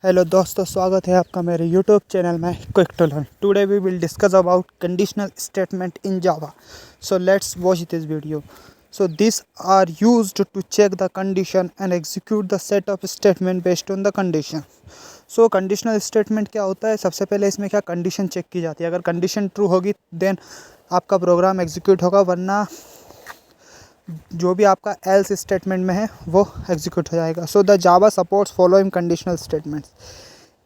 Hello दोस्तों, स्वागत है आपका मेरे यूट्यूब चैनल में quick to learn. Today we will discuss about conditional statement in Java. So let's watch this video. So this are used to check the condition and execute the set of statement based on the condition. So conditional statement क्या होता है? सबसे पहले इसमें क्या condition check की जाती है। अगर कंडीशन ट्रू होगी देन आपका प्रोग्राम एग्जीक्यूट होगा, वरना जो भी आपका एल्स स्टेटमेंट में है वो एग्जीक्यूट हो जाएगा। So the Java supports following conditional statements: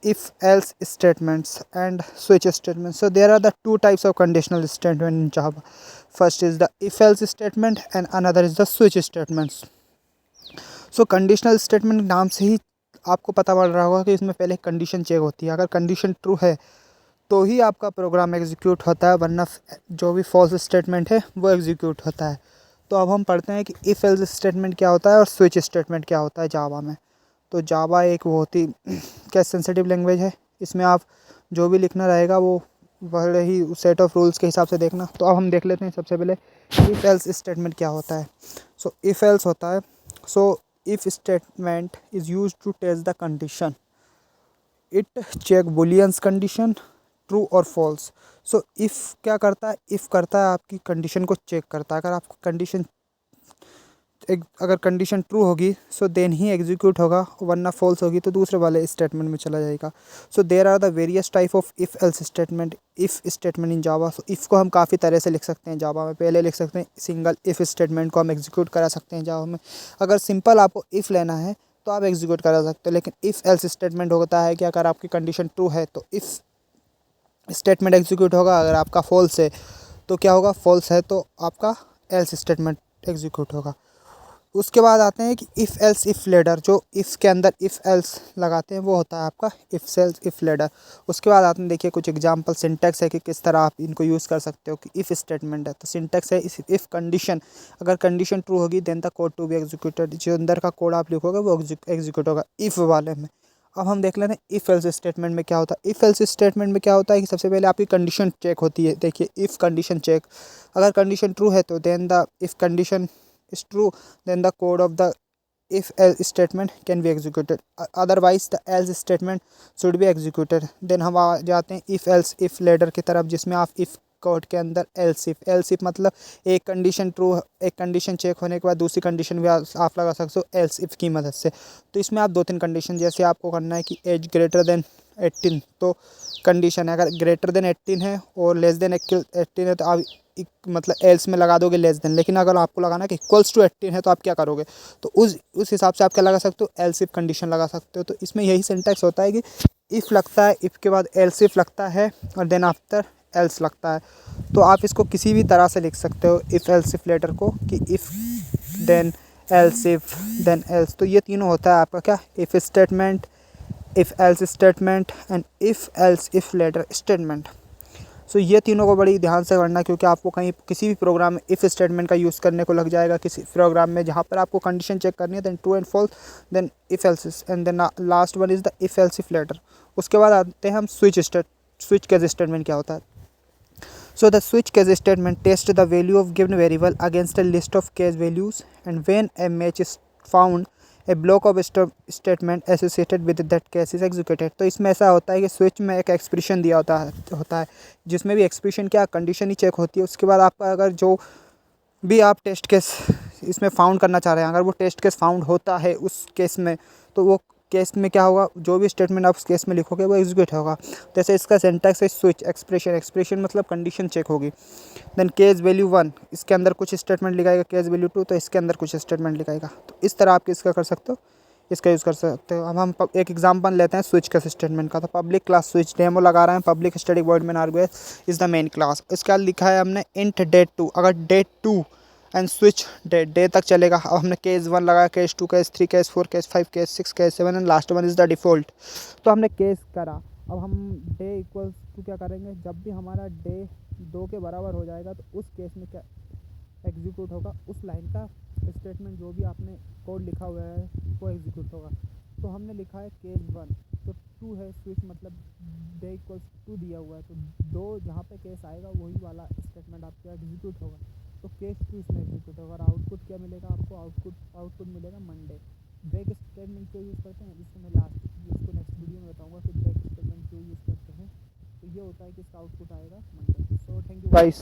if else statements and switch statements. So there are the two types of conditional statement in Java. First is the if else statement and another is the switch statements. So conditional statement नाम से ही आपको पता पड़ रहा होगा कि इसमें पहले कंडीशन चेक होती है। अगर कंडीशन ट्रू है तो ही आपका प्रोग्राम एग्जीक्यूट होता है, वरना जो भी फॉल्स स्टेटमेंट है वो एग्जीक्यूट होता है। तो अब हम पढ़ते हैं कि इफ़ एल्स स्टेटमेंट क्या होता है और स्विच स्टेटमेंट क्या होता है जावा में। तो जावा एक बहुत ही क्या सेंसिटिव लैंग्वेज है। इसमें आप जो भी लिखना रहेगा वो बड़े ही सेट ऑफ रूल्स के हिसाब से देखना। तो अब हम देख लेते हैं सबसे पहले इफ़ एल्स स्टेटमेंट क्या होता है। सो इफ़ एल्स होता है, so if statement is use to test the condition. It check booleans condition true और फॉल्स। सो इफ़ क्या करता है? इफ़ करता है आपकी कंडीशन को चेक करता है। अगर आपकी कंडीशन अगर कंडीशन ट्रू होगी सो देन ही एग्जीक्यूट होगा, वरना फॉल्स होगी तो दूसरे वाले स्टेटमेंट में चला जाएगा। So there are the various type of if else statement in Java. So if को हम काफ़ी तरह से लिख सकते हैं जावा में। पहले लिख सकते हैं सिंगल इफ़ स्टेटमेंट को हम एग्जीक्यूट करा सकते हैं जावा में। अगर सिंपल आपको इफ़ लेना है तो आप एग्जीक्यूट करा सकते हो, लेकिन इफ़ एल्स स्टेटमेंट होता है कि अगर आपकी कंडीशन ट्रू है तो इफ़ स्टेटमेंट एग्जीक्यूट होगा। अगर आपका फॉल्स है तो क्या होगा? फॉल्स है तो आपका एल्स स्टेटमेंट एग्जीक्यूट होगा। उसके बाद आते हैं कि इफ़ एल्स इफ़ लेडर। जो इफ़ के अंदर इफ़ एल्स लगाते हैं वो होता है आपका इफ़ सेल्स इफ़ लेडर। उसके बाद आते हैं, देखिए कुछ एग्जांपल सिंटैक्स है कि किस तरह आप इनको यूज़ कर सकते हो। कि इफ़ स्टेटमेंट है तो सिंटैक्स है इफ़ कंडीशन, अगर कंडीशन ट्रू होगी then the code to be executed. जो अंदर का कोड आप लिखोगे वो एग्जीक्यूट होगा इफ़ वाले में। अब हम देख लेते हैं इफ़ एल्स स्टेटमेंट में क्या होता है। इफ़ एल्स स्टेटमेंट में क्या होता है कि सबसे पहले आपकी कंडीशन चेक होती है। देखिए इफ़ कंडीशन चेक, अगर कंडीशन ट्रू है तो then the if condition is true, then the code of the if else statement can be executed. Otherwise the else statement should be executed. Then हम आ जाते हैं if else if later की तरफ, जिसमें आप if code के अंदर else if मतलब एक कंडीशन ट्रू, एक कंडीशन चेक होने के बाद दूसरी कंडीशन भी आप लगा सकते हो else if की मदद से। तो इसमें आप दो तीन कंडीशन, जैसे आपको करना है कि एज ग्रेटर देन 18, तो कंडीशन है अगर ग्रेटर देन 18 है और लेस देन 18 है तो आप मतलब एल्स में लगा दोगे लेस देन। लेकिन अगर आपको लगाना है कि इक्वल्स टू 18 है तो आप क्या करोगे? तो उस हिसाब से आप क्या लगा सकते हो? एल्स इफ कंडीशन लगा सकते हो। तो इसमें यही सिंटैक्स होता है कि इफ़ लगता है, इफ़ के बाद एल्स इफ लगता है और देन आफ्टर एल्स लगता है। तो आप इसको किसी भी तरह से लिख सकते हो इफ़ एल्स इफ लेटर को, कि if then else if then else. तो ये तीनों होता है आपका क्या? If statement, if else statement and if else if ladder statement. So ये तीनों को बड़ी ध्यान से पढ़ना, क्योंकि आपको कहीं किसी भी प्रोग्राम में इफ़ स्टेटमेंट का यूज़ करने को लग जाएगा। किसी प्रोग्राम में जहाँ पर आपको कंडीशन चेक करनी है, then true and false, then if else and then last one is the if else if ladder. उसके बाद आते हैं हम स्विच केस स्टेटमेंट क्या होता है। So the switch case statement test the value of given variable against a list of case values and when a match is found a block of statement associated with that case is executed. तो इसमें ऐसा होता है कि switch में एक expression दिया होता है जिसमें भी एक्सप्रेशन क्या कंडीशन ही चेक होती है। उसके बाद आपका अगर जो भी आप टेस्ट केस इसमें फाउंड करना चाह रहे हैं, अगर वो टेस्ट केस फाउंड होता है उस केस में, तो वो केस में क्या होगा? जो भी स्टेटमेंट आप उस केस में लिखोगे वो एग्जीक्यूट होगा। जैसे इसका सिंटैक्स है स्विच एक्सप्रेशन मतलब कंडीशन चेक होगी। देन केस वैल्यू 1, इसके अंदर कुछ स्टेटमेंट लिखाएगा। केस वैल्यू 2 तो इसके अंदर कुछ स्टेटमेंट लिखाएगा। तो इस तरह आप इसका कर सकते हो, इसका यूज़ कर सकते हो। अब हम एक एग्जांपल लेते हैं स्विच का स्टेटमेंट का। तो पब्लिक क्लास स्विच डेमो लगा रहे हैं, public static void main argument is the main class. इसका लिखा है हमने इंट डेट 2, अगर डेट 2 एंड स्विच डे तक चलेगा। अब हमने केस 1 लगाया, case 2, case 3, case 4, case 5, case 6, case 7 and last one is the default. तो हमने केस करा। अब हम डे इक्वल्स टू क्या करेंगे? जब भी हमारा डे 2 के बराबर हो जाएगा तो उस केस में क्या एग्जीक्यूट होगा? उस लाइन का स्टेटमेंट जो भी आपने कोड लिखा हुआ है वो एग्जीक्यूट होगा। तो हमने लिखा है केस 1, तो 2 है स्विच मतलब डे इक्वल्स 2 दिया हुआ है, तो 2 जहाँ पे केस आएगा वही वाला स्टेटमेंट आपका एग्जीक्यूट होगा। तो केस 2 इसमें एग्जीक्यूट होगा और आउटपुट क्या मिलेगा आपको? आउटपुट मिलेगा मंडे। ब्रेक स्टेटमेंट क्यों यूज़ करते हैं? इसको मैं लास्ट इसको नेक्स्ट वीडियो में बताऊँगा कि बैक स्टेटमेंट क्यों यूज़ करते हैं। तो ये होता है कि इसका आउटपुट आएगा Monday. So thank you guys.